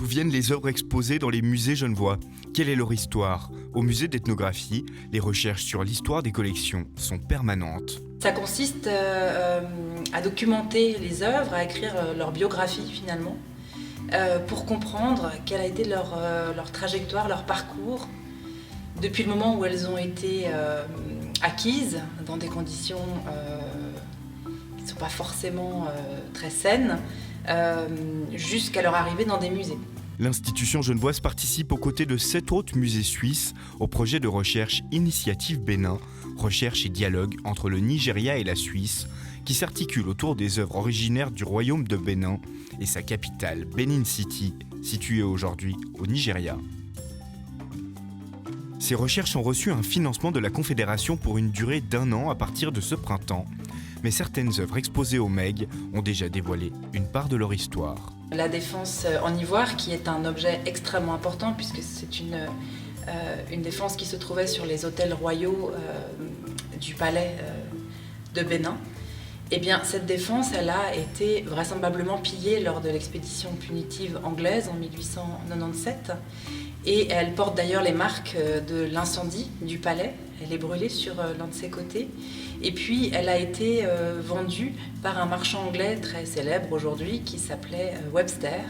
viennent les œuvres exposées dans les musées genevois? Quelle est leur histoire? Au musée d'ethnographie, les recherches sur l'histoire des collections sont permanentes. Ça consiste à documenter les œuvres, à écrire leur biographie finalement, pour comprendre quelle a été leur trajectoire, leur parcours, depuis le moment où elles ont été acquises dans des conditions qui ne sont pas forcément très saines, jusqu'à leur arrivée dans des musées. L'institution genevoise participe aux côtés de 7 autres musées suisses au projet de recherche Initiative Bénin, recherche et dialogue entre le Nigeria et la Suisse, qui s'articule autour des œuvres originaires du royaume de Bénin et sa capitale, Benin City, située aujourd'hui au Nigeria. Ces recherches ont reçu un financement de la Confédération pour une durée d'1 an à partir de ce printemps, mais certaines œuvres exposées au MEG ont déjà dévoilé une part de leur histoire. La défense en ivoire, qui est un objet extrêmement important puisque c'est une défense qui se trouvait sur les autels royaux du palais de Bénin. Eh bien, cette défense, elle a été vraisemblablement pillée lors de l'expédition punitive anglaise en 1897. Et elle porte d'ailleurs les marques de l'incendie du palais. Elle est brûlée sur l'un de ses côtés. Et puis, elle a été vendue par un marchand anglais très célèbre aujourd'hui qui s'appelait Webster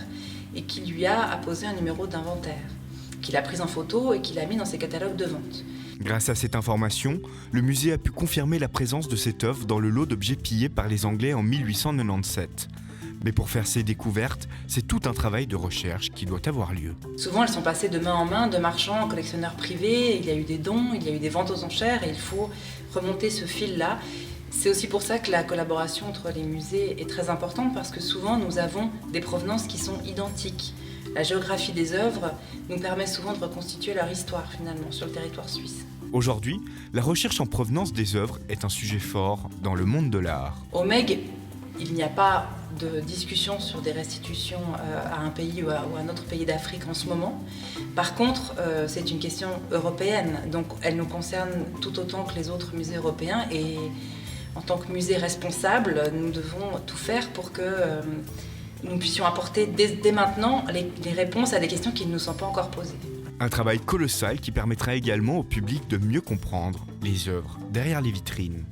et qui lui a apposé un numéro d'inventaire, qu'il a pris en photo et qu'il a mis dans ses catalogues de vente. Grâce à cette information, le musée a pu confirmer la présence de cette œuvre dans le lot d'objets pillés par les Anglais en 1897. Mais pour faire ces découvertes, c'est tout un travail de recherche qui doit avoir lieu. Souvent, elles sont passées de main en main, de marchands en collectionneurs privés. Il y a eu des dons, il y a eu des ventes aux enchères et il faut remonter ce fil-là. C'est aussi pour ça que la collaboration entre les musées est très importante parce que souvent, nous avons des provenances qui sont identiques. La géographie des œuvres nous permet souvent de reconstituer leur histoire finalement sur le territoire suisse. Aujourd'hui, la recherche en provenance des œuvres est un sujet fort dans le monde de l'art. Au MEG, il n'y a pas de discussion sur des restitutions à un pays ou à un autre pays d'Afrique en ce moment. Par contre, c'est une question européenne, donc elle nous concerne tout autant que les autres musées européens et en tant que musée responsable, nous devons tout faire pour que nous puissions apporter dès maintenant les réponses à des questions qui ne nous sont pas encore posées. Un travail colossal qui permettra également au public de mieux comprendre les œuvres derrière les vitrines.